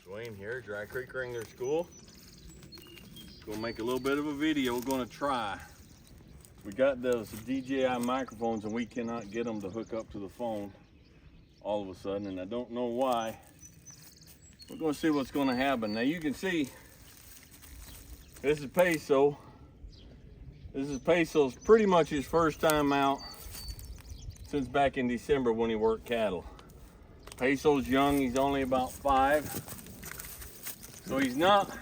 Dwayne here, Dry Creek Wrangler School. Gonna make a little bit of a video. We're gonna try. We got those DJI microphones and we cannot get them to hook up to the phone all of a sudden, and I don't know why. We're gonna see what's gonna happen. Now you can see, this is Peso. This is Peso's pretty much his first time out since back in December when he worked cattle. Peso's young, he's only about 5. So he's not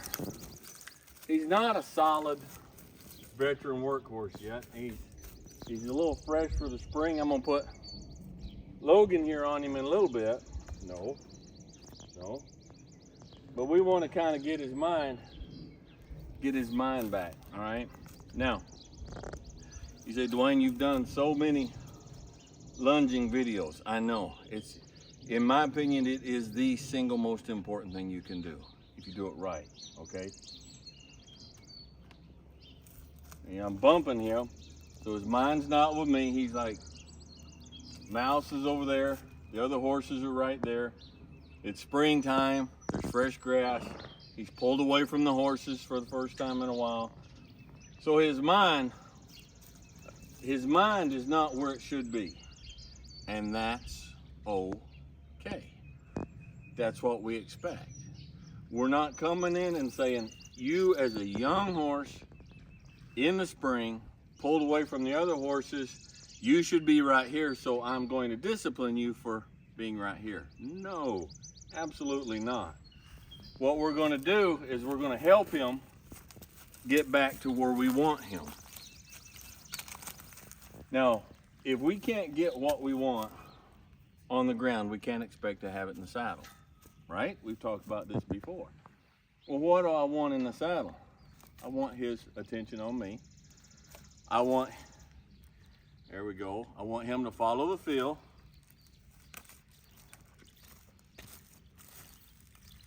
a solid veteran workhorse yet. He's a little fresh for the spring. I'm gonna put Logan here on him in a little bit. No. But we want to kind of get his mind back, all right? Now, you say, Dwayne, you've done so many lunging videos. I know. It's, in my opinion, it is the single most important thing you can do if you do it right, okay? And I'm bumping him, so his mind's not with me. He's like, Mouse is over there, the other horses are right there. It's springtime, there's fresh grass. He's pulled away from the horses for the first time in a while. So his mind is not where it should be. And that's okay. That's what we expect. We're not coming in and saying, you as a young horse in the spring, pulled away from the other horses, you should be right here, so I'm going to discipline you for being right here. No, absolutely not. What we're going to do is we're going to help him get back to where we want him. Now, if we can't get what we want on the ground, we can't expect to have it in the saddle, right? We've talked about this before. Well, what do I want in the saddle? I want his attention on me. There we go. I want him to follow the feel.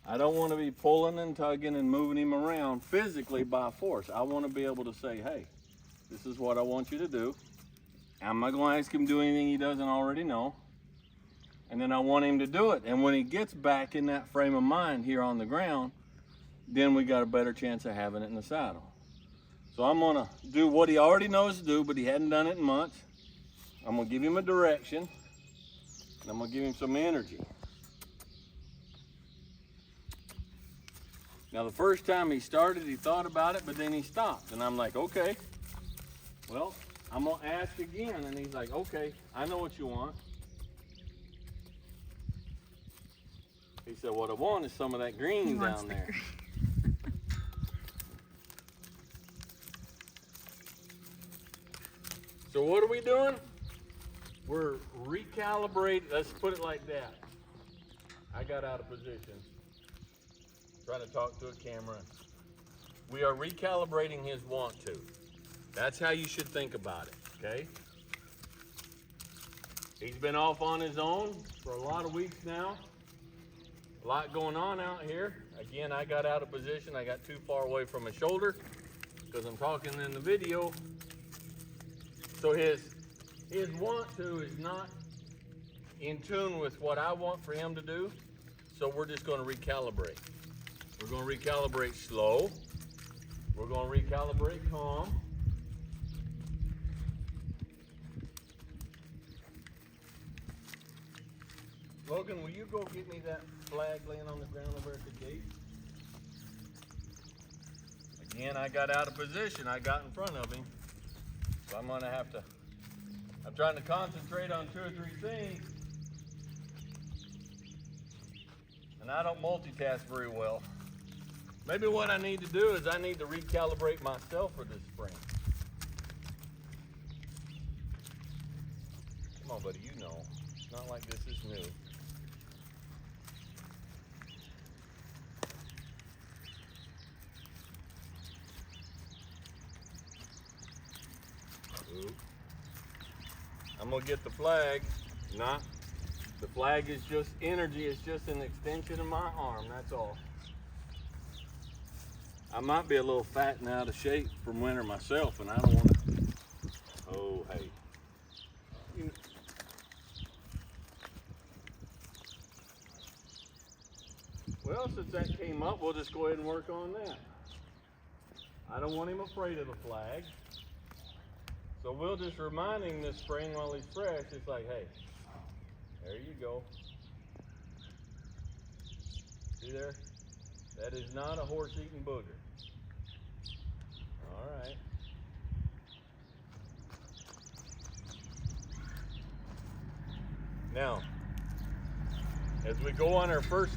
I don't want to be pulling and tugging and moving him around physically by force. I want to be able to say, hey, this is what I want you to do. I'm not going to ask him to do anything he doesn't already know. And then I want him to do it. And when he gets back in that frame of mind here on the ground, then we got a better chance of having it in the saddle. So I'm gonna do what he already knows to do, but he hadn't done it in months. I'm gonna give him a direction, and I'm gonna give him some energy. Now the first time he started, he thought about it, but then he stopped. And I'm like, okay, well, I'm gonna ask again. And he's like, okay, I know what you want. He said, what I want is some of that green down there. So what are we doing? We're recalibrating. Let's put it like that. I got out of position. Trying to talk to a camera. We are recalibrating his want to. That's how you should think about it, okay? He's been off on his own for a lot of weeks now. A lot going on out here. Again, I got out of position. I got too far away from his shoulder because I'm talking in the video. So his want to is not in tune with what I want for him to do. So we're just going to recalibrate. We're going to recalibrate slow. We're going to recalibrate calm. Logan, will you go get me that flag laying on the ground over at the gate? Again, I got out of position. I got in front of him. So I'm gonna have to, I'm trying to concentrate on 2 or 3 things. And I don't multitask very well. Maybe what I need to do is I need to recalibrate myself for this spring. Come on, buddy, you know. It's not like this is new. I'm gonna get the flag. The flag is just energy. It's just an extension of my arm. That's all. I might be a little fat and out of shape from winter myself, and I don't want to. Oh, hey. Well, since that came up, we'll just go ahead and work on that. I don't want him afraid of the flag. So we'll just remind him this spring while he's fresh. It's like, hey, there you go. See there? That is not a horse eating booger. All right. Now, as we go on our first,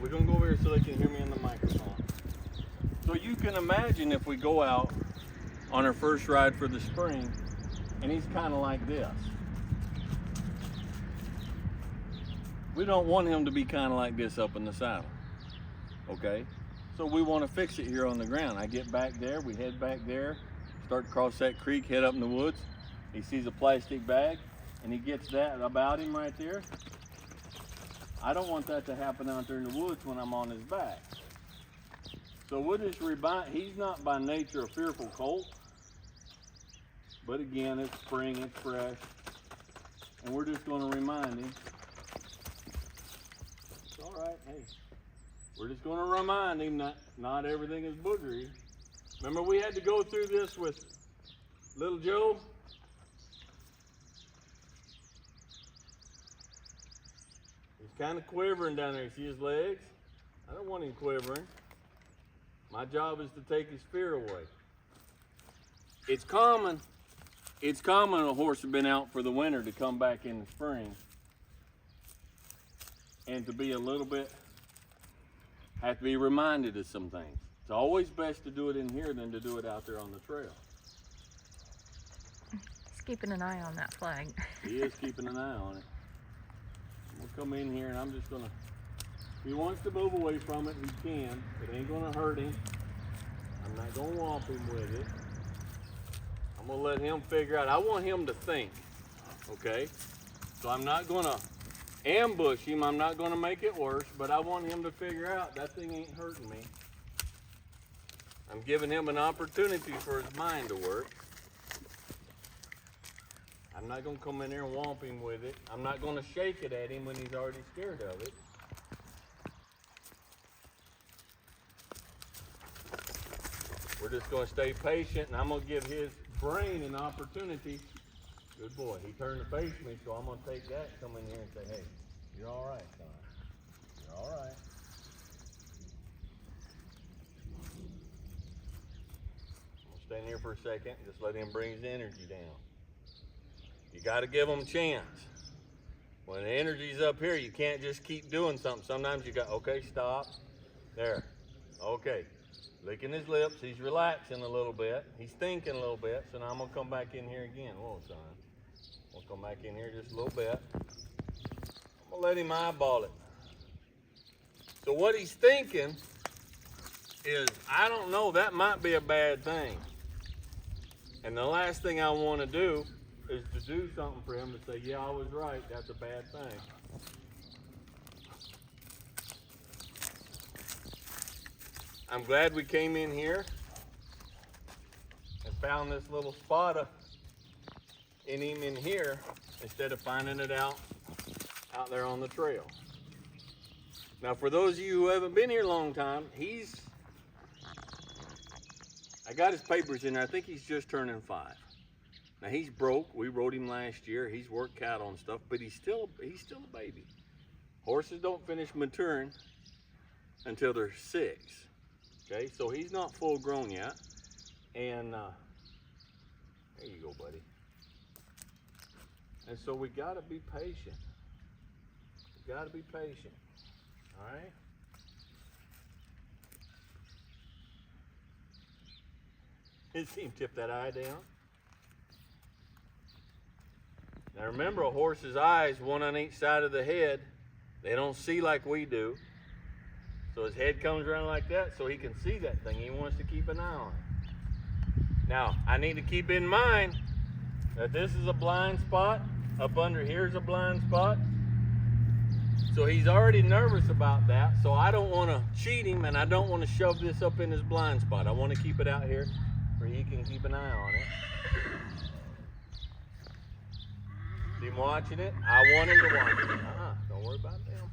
we're gonna go over here so they can hear me in the microphone. So you can imagine if we go out on our first ride for the spring, and he's kind of like this. We don't want him to be kind of like this up in the saddle, okay? So we want to fix it here on the ground. I get back there, we head back there, start to cross that creek, head up in the woods. He sees a plastic bag, and he gets that about him right there. I don't want that to happen out there in the woods when I'm on his back. So we'll just remind, he's not by nature a fearful colt, but again, it's spring, it's fresh, and we're just going to remind him. It's all right, hey, we're just going to remind him that not everything is boogery. Remember we had to go through this with little Joe? He's kind of quivering down there. See his legs? I don't want him quivering. My job is to take his fear away. It's common a horse has been out for the winter to come back in the spring and to be a little bit, have to be reminded of some things. It's always best to do it in here than to do it out there on the trail. He's keeping an eye on that flag. He is keeping an eye on it. We'll come in here and I'm just gonna, if he wants to move away from it, he can. It ain't gonna hurt him. I'm not gonna whomp him with it. I'm gonna let him figure out. I want him to think, okay? So I'm not gonna ambush him. I'm not gonna make it worse, but I want him to figure out that thing ain't hurting me. I'm giving him an opportunity for his mind to work. I'm not gonna come in there and whomp him with it. I'm not gonna shake it at him when he's already scared of it. We're just gonna stay patient, and I'm gonna give his brain an opportunity. Good boy, he turned to face me, so I'm gonna take that, come in here and say, hey, you're all right, son. You're all right. I'm gonna stand here for a second, just let him bring his energy down. You gotta give him a chance. When the energy's up here, you can't just keep doing something. Sometimes you got, okay, stop. There, okay. Licking his lips, he's relaxing a little bit. He's thinking a little bit, so now I'm gonna come back in here again. Whoa, son. We'll come back in here just a little bit. I'm gonna let him eyeball it. So what he's thinking is, I don't know, that might be a bad thing. And the last thing I wanna do is to do something for him to say, yeah, I was right, that's a bad thing. I'm glad we came in here and found this little spot in him in here instead of finding it out there on the trail. Now, for those of you who haven't been here a long time, I got his papers in there. I think he's just turning 5. Now he's broke. We rode him last year. He's worked cattle and stuff, but he's still a baby. Horses don't finish maturing until they're 6. Okay, so he's not full grown yet. And there you go, buddy. And so we gotta be patient. We gotta be patient. All right? Did see him tip that eye down? Now remember, a horse's eyes, one on each side of the head, they don't see like we do. So his head comes around like that so he can see that thing. He wants to keep an eye on it. Now, I need to keep in mind that this is a blind spot. Up under here is a blind spot. So he's already nervous about that. So I don't want to cheat him, and I don't want to shove this up in his blind spot. I want to keep it out here where he can keep an eye on it. See him watching it? I want him to watch it. Don't worry about them.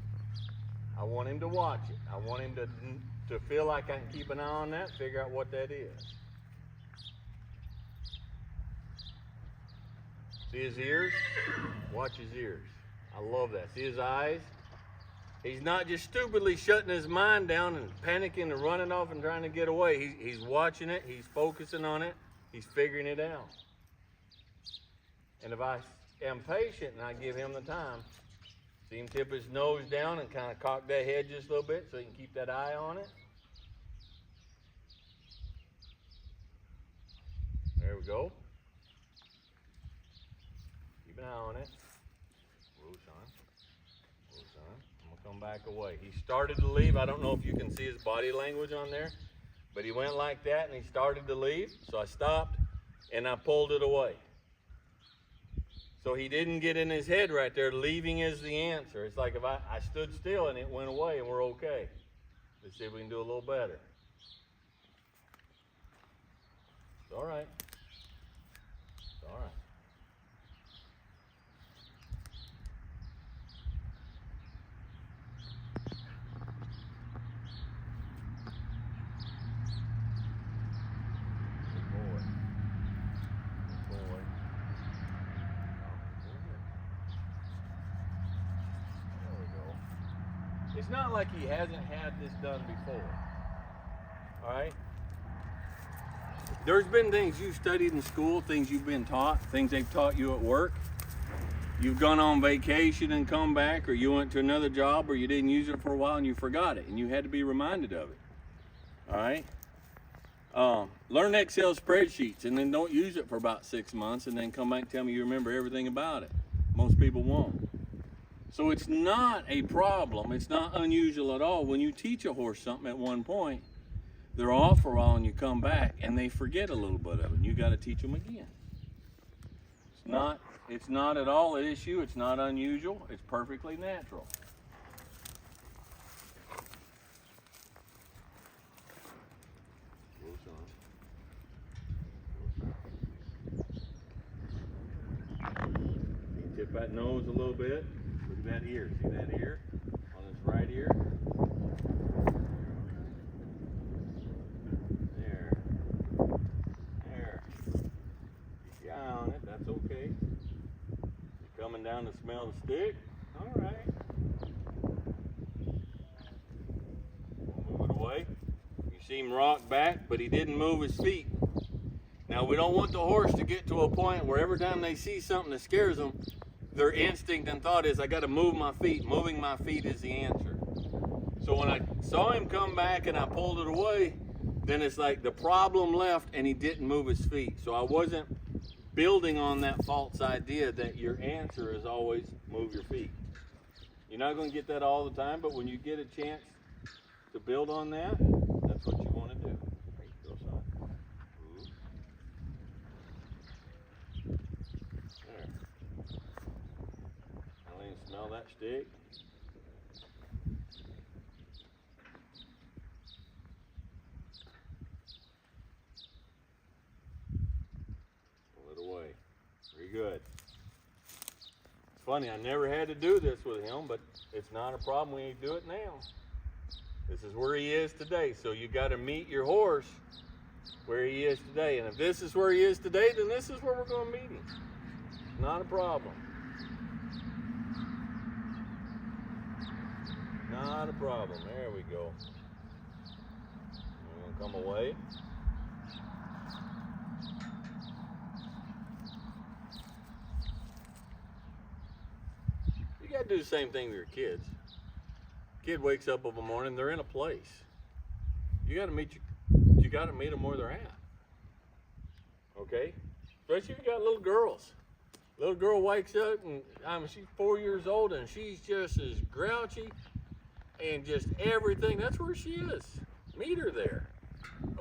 I I want him to watch it. I want him to feel like I can keep an eye on that, figure out what that is. See his ears? Watch his ears. I love that. See his eyes? He's not just stupidly shutting his mind down and panicking and running off and trying to get away. He's watching it. He's focusing on it. He's figuring it out. And if I am patient and I give him the time, see him tip his nose down and kind of cock that head just a little bit so he can keep that eye on it. There we go. Keep an eye on it. Whoa, son. Whoa, son. I'm going to come back away. He started to leave. I don't know if you can see his body language on there, but he went like that and he started to leave. So I stopped and I pulled it away. So he didn't get in his head right there, leaving is the answer. It's like if I stood still and it went away and we're okay. Let's see if we can do a little better. It's all right. It's all right. It's not like he hasn't had this done before, all right? There's been things you've studied in school, things you've been taught, things they've taught you at work. You've gone on vacation and come back, or you went to another job, or you didn't use it for a while and you forgot it, and you had to be reminded of it, all right? Learn Excel spreadsheets and then don't use it for about 6 months and then come back and tell me you remember everything about it. Most people won't. So it's not a problem, it's not unusual at all. When you teach a horse something at one point, they're off for a while and you come back and they forget a little bit of it and you got to teach them again. It's not at all an issue, it's not unusual, it's perfectly natural. Tip that nose a little bit. Look at that ear. See that ear? On his right ear. There. There. Keep your eye on it. That's okay. You're coming down to smell the stick. All right. Move it away. You see him rock back, but he didn't move his feet. Now, we don't want the horse to get to a point where every time they see something that scares them, their instinct and thought is, I got to move my feet. Moving my feet is the answer. So when I saw him come back and I pulled it away, then it's like the problem left and he didn't move his feet. So I wasn't building on that false idea that your answer is always move your feet. You're not going to get that all the time, but when you get a chance to build on that, that's what you want to do. There you go, son. Smell that stick. Pull it away. Very good. It's funny, I never had to do this with him, but it's not a problem when you do it now. This is where he is today, so you got to meet your horse where he is today. And if this is where he is today, then this is where we're going to meet him. Not a problem. Not a problem. There we go. I'm going to come away. You got to do the same thing with your kids. Kid wakes up of a morning, they're in a place. You got to meet them where they're at. Okay? Especially if you got little girls. Little girl wakes up and she's 4 years old and she's just as grouchy and just everything. That's where she is. Meet her there.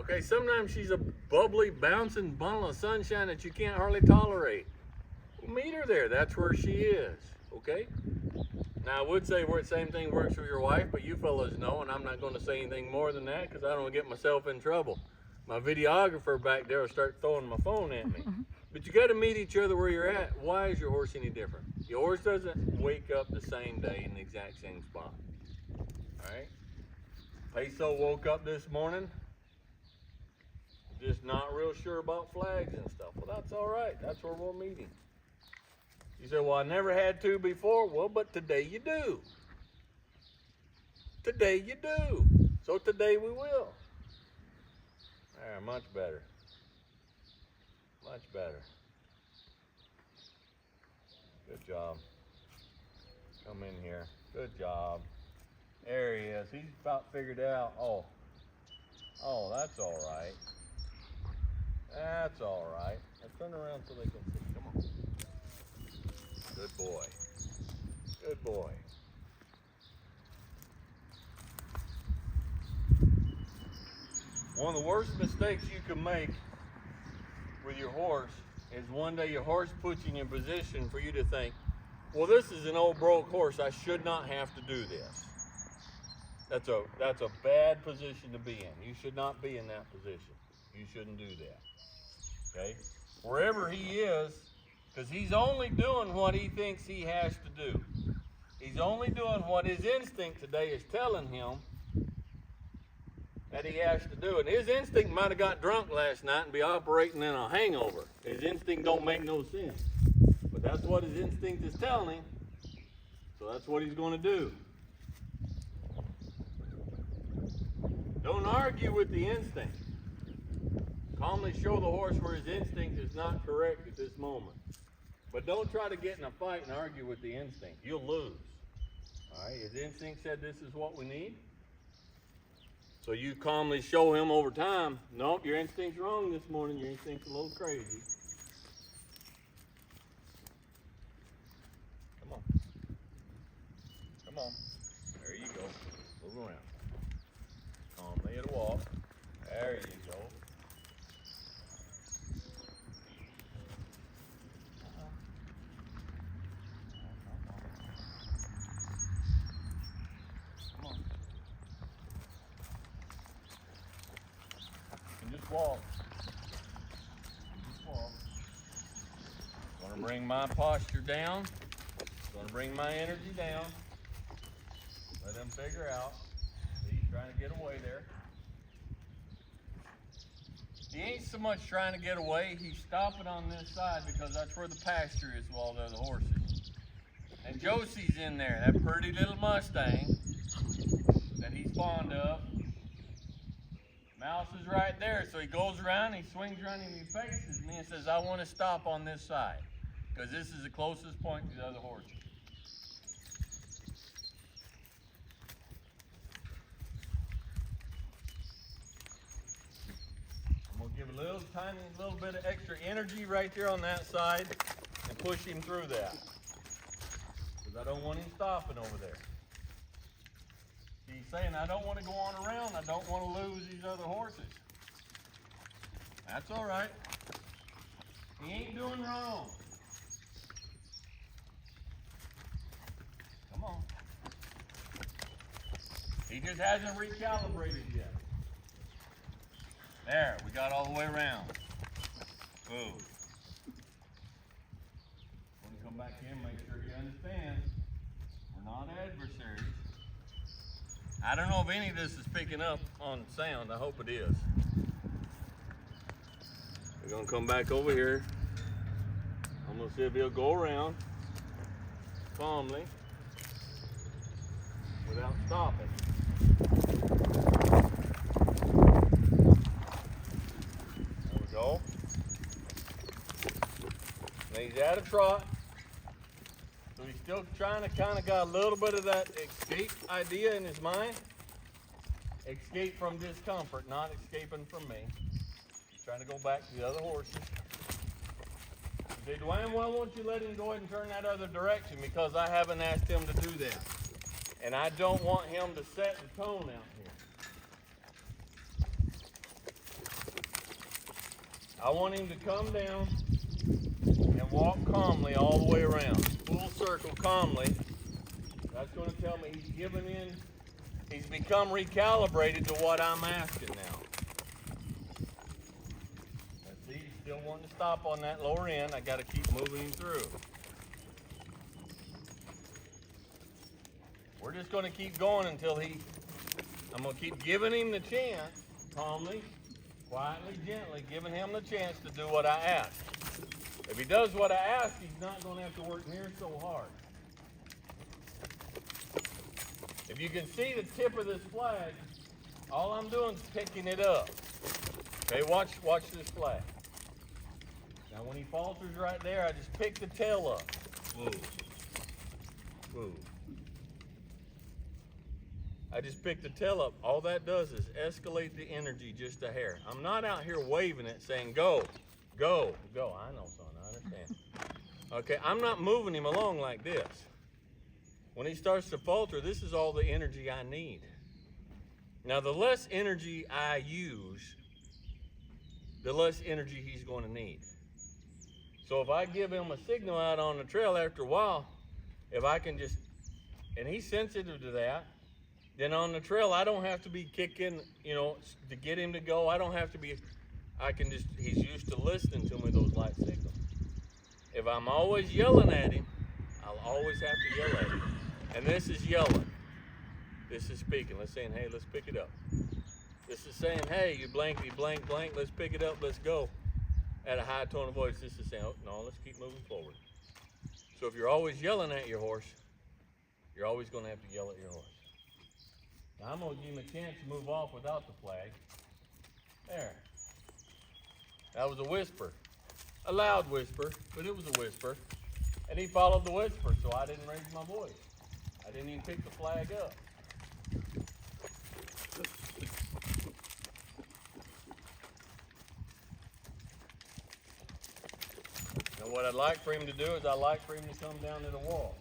Okay, sometimes she's a bubbly, bouncing bundle of sunshine that you can't hardly tolerate. Well, meet her there. That's where she is. Okay? Now, I would say the same thing works for your wife, but you fellas know, and I'm not going to say anything more than that because I don't want to get myself in trouble. My videographer back there will start throwing my phone at me. But you got to meet each other where you're at. Why is your horse any different? Your horse doesn't wake up the same day in the exact same spot. Alright? Peso woke up this morning, just not real sure about flags and stuff. Well, that's alright. That's where we'll meet him. You say, well, I never had to before. Well, but today you do. Today you do. So today we will. There, much better. Much better. Good job. Come in here. Good job. There he is. He's about figured out. Oh, that's all right. That's all right. Now turn around so they can see. Come on. Good boy. Good boy. One of the worst mistakes you can make with your horse is one day your horse puts you in a position for you to think, well, this is an old broke horse. I should not have to do this. That's a bad position to be in. You should not be in that position. You shouldn't do that. Okay? Wherever he is, because he's only doing what he thinks he has to do. He's only doing what his instinct today is telling him that he has to do. And his instinct might have got drunk last night and be operating in a hangover. His instinct don't make no sense. But that's what his instinct is telling him. So that's what he's going to do. Don't argue with the instinct. Calmly show the horse where his instinct is not correct at this moment. But don't try to get in a fight and argue with the instinct. You'll lose. All right? His instinct said this is what we need. So you calmly show him over time, nope, your instinct's wrong this morning. Your instinct's a little crazy. Come on. Come on. There you go. Move around. Calmly at a walk. There you go. Walk. Just walk. Gonna bring my posture down. Gonna bring my energy down. Let him figure out. He's trying to get away there. He ain't so much trying to get away. He's stopping on this side because that's where the pasture is with all the other horses. And Josie's in there, that pretty little Mustang that he's fond of. Mouse is right there, so he goes around, he swings around and he faces me and says, I want to stop on this side because this is the closest point to the other horses. I'm going to give a tiny little bit of extra energy right there on that side and push him through that because I don't want him stopping over there. He's saying, I don't want to go on around. I don't want to lose these other horses. That's all right. He ain't doing wrong. Come on. He just hasn't recalibrated yet. There, we got all the way around. Boom. When you come back in, make sure you understand, we're not adversaries. I don't know if any of this is picking up on sound. I hope it is. We're going to come back over here. I'm going to see if he'll go around calmly without stopping. There we go. Now he's at a trot. So he's still trying to kind of got a little bit of that escape idea in his mind. Escape from discomfort, not escaping from me. He's trying to go back to the other horses. You say, Dwayne, why won't you let him go ahead and turn that other direction? Because I haven't asked him to do that. And I don't want him to set the tone out here. I want him to come down and walk calmly all the way around. Full circle calmly. That's going to tell me he's given in. He's become recalibrated to what I'm asking now. Let's see, he's still wanting to stop on that lower end. I got to keep moving him through. We're just going to keep going until I'm going to keep giving him the chance, calmly, quietly, gently, giving him the chance to do what I ask. If he does what I ask, he's not going to have to work near so hard. If you can see the tip of this flag, all I'm doing is picking it up. Okay, watch this flag. Now when he falters right there, I just pick the tail up. Whoa. Whoa. I just pick the tail up. All that does is escalate the energy just a hair. I'm not out here waving it saying, go, go, go. I know, son, I understand. Okay, I'm not moving him along like this. When he starts to falter, this is all the energy I need. Now, the less energy I use, the less energy he's going to need. So if I give him a signal out on the trail after a while, if I can just, and he's sensitive to that, then on the trail, I don't have to be kicking, to get him to go. I don't have to be, he's used to listening to me, those light signals. If I'm always yelling at him, I'll always have to yell at him. And this is yelling. This is speaking. Let's saying, hey, let's pick it up. This is saying, hey, you blankety blank blank, let's pick it up, let's go. At a high tone of voice, this is saying, oh, no, let's keep moving forward. So if you're always yelling at your horse, you're always going to have to yell at your horse. Now I'm going to give him a chance to move off without the flag. There. That was a whisper. A loud whisper, but it was a whisper. And he followed the whisper, so I didn't raise my voice. I didn't even pick the flag up. And what I'd like for him to do is I'd like for him to come down to the wall.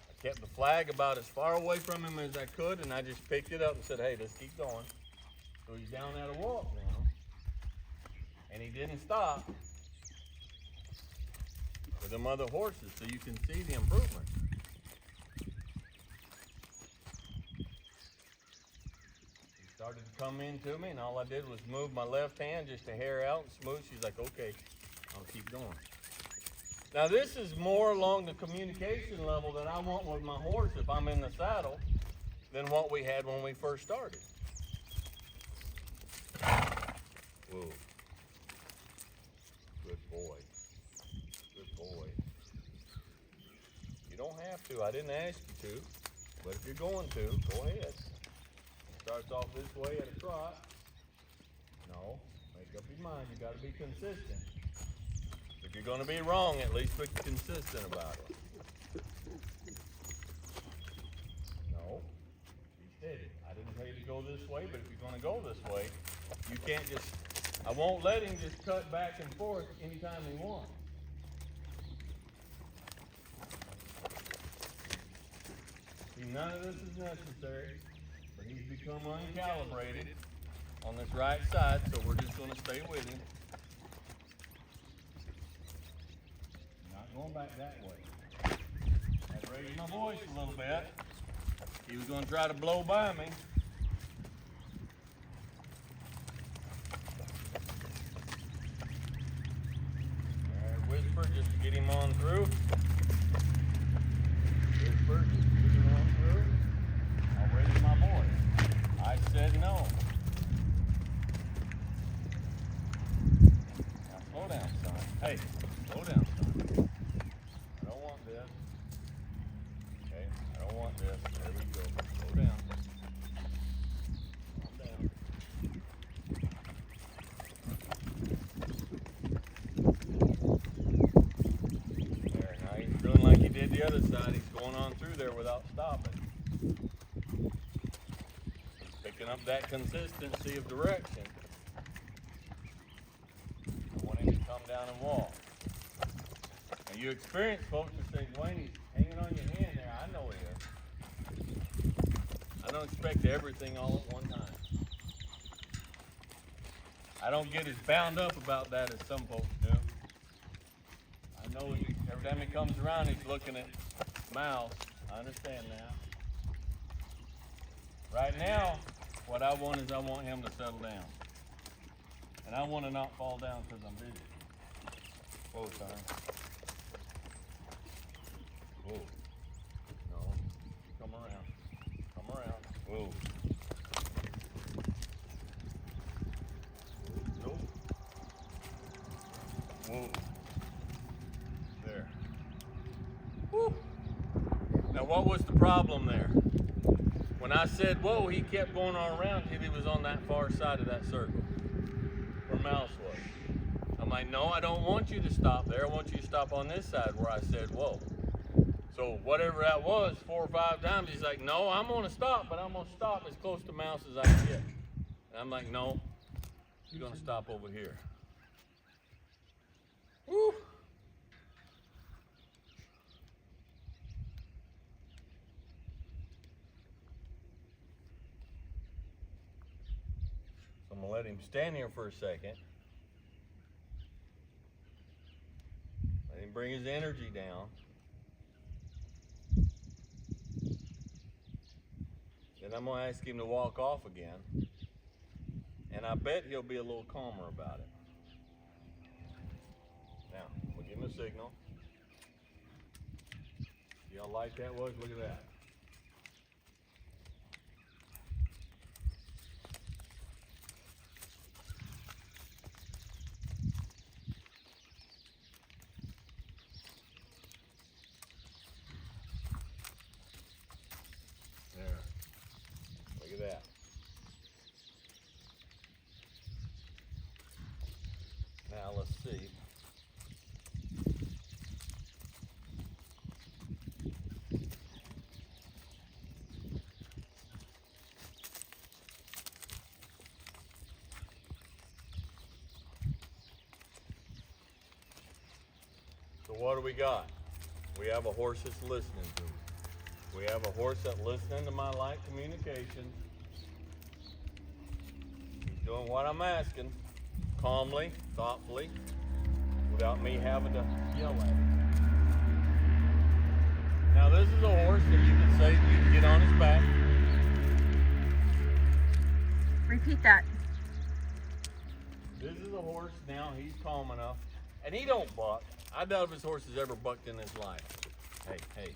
I kept the flag about as far away from him as I could, and I just picked it up and said, hey, let's keep going. So he's down at a walk now. And he didn't stop with them other horses, so you can see the improvement. He started to come into me, and all I did was move my left hand just a hair out and smooth. She's like, okay, I'll keep going. Now this is more along the communication level that I want with my horse if I'm in the saddle than what we had when we first started. Whoa. Good boy. Good boy. You don't have to. I didn't ask you to. But if you're going to, go ahead. Starts off this way at a trot. No. Make up your mind. You got to be consistent. If you're going to be wrong, at least be consistent about it. No. Be steady. I didn't tell you to go this way, but if you're going to go this way, you can't just, I won't let him just cut back and forth anytime he wants. See, none of this is necessary, but he's become uncalibrated on this right side, so we're just going to stay with him. Not going back that way. I had to raise my voice a little bit. He was going to try to blow by me. Whisper just to get him on through. Whisper just to get him on through. I'll raise my voice. I said no. Now slow down, son. Hey, slow down, son. I don't want this. Okay, I don't want this. There we go. Slow down. Calm down. Like he did the other side, he's going on through there without stopping. He's picking up that consistency of direction. I want him to come down and walk. Now you experienced folks that say, Dwayne, he's hanging on your hand there. I know he is. I don't expect everything all at one time. I don't get as bound up about that as some folks do. I know every time he comes around, he's looking at mouth. I understand that. Right now, what I want is I want him to settle down. And I want to not fall down because I'm busy. Whoa, son. Whoa. No. Come around. Come around. Whoa. Nope. Whoa. There. Woo. Now what was the problem there? When I said whoa, he kept going on around until he was on that far side of that circle where Mouse was. I'm like, no, I don't want you to stop there. I want you to stop on this side where I said whoa. So whatever that was, 4 or 5 times, he's like, no, I'm gonna stop, but I'm gonna stop as close to Mouse as I can get. And I'm like, no, you're gonna stop over here. Woo. So I'm gonna let him stand here for a second. Let him bring his energy down. Then I'm gonna ask him to walk off again. And I bet he'll be a little calmer about it. Now, we'll give him a signal. See how light that was? Look at that. There. Look at that. Now let's see. So what do we got? We have a horse that's listening to me. We have a horse that's listening to my light communication. He's doing what I'm asking, calmly, thoughtfully, without me having to yell at him. Now this is a horse that you can say you can get on his back. Repeat that. This is a horse now, he's calm enough. And he don't buck. I doubt if his horse has ever bucked in his life. Hey, hey.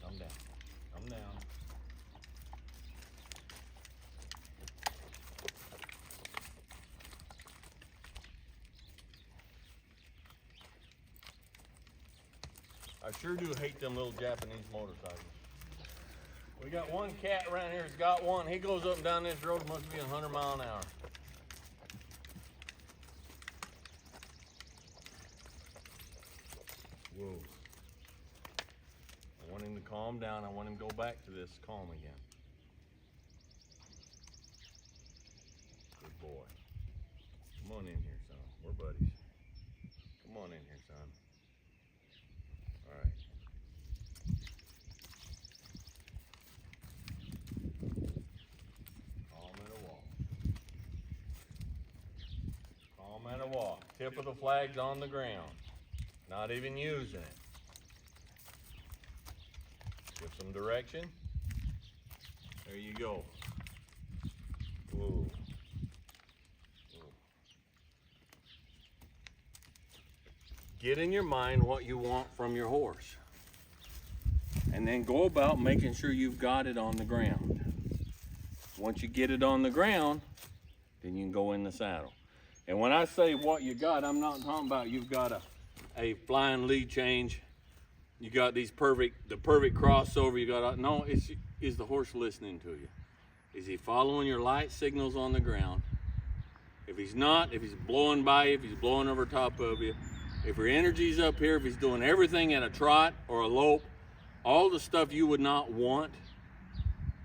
Calm down. Calm down. I sure do hate them little Japanese motorcycles. We got one cat around here that's got one. He goes up and down this road, must be 100 miles an hour. Whoa. I want him to calm down. I want him to go back to this calm again. Good boy. Come on in here, son. We're buddies. Come on in here, son. All right. Calm at a walk. Calm at a walk. Tip of the flag's on the ground. Not even using it. Give some direction. There you go. Whoa. Whoa. Get in your mind what you want from your horse. And then go about making sure you've got it on the ground. Once you get it on the ground, then you can go in the saddle. And when I say what you got, I'm not talking about you've got a flying lead change. You got the perfect crossover. You got no. Is the horse listening to you? Is he following your light signals on the ground? If he's not, if he's blowing by you, if he's blowing over top of you, if your energy's up here, if he's doing everything at a trot or a lope, all the stuff you would not want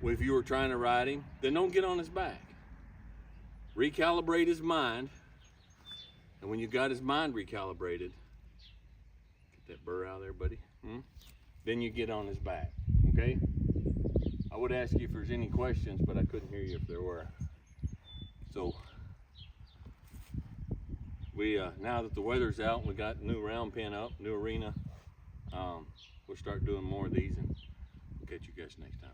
if you were trying to ride him, then don't get on his back. Recalibrate his mind, and when you got his mind recalibrated, that burr out of there, buddy. Then you get on his back, okay? I would ask you if there's any questions, but I couldn't hear you if there were. So, we now that the weather's out, we got new round pen up, new arena. We'll start doing more of these, and we'll catch you guys next time.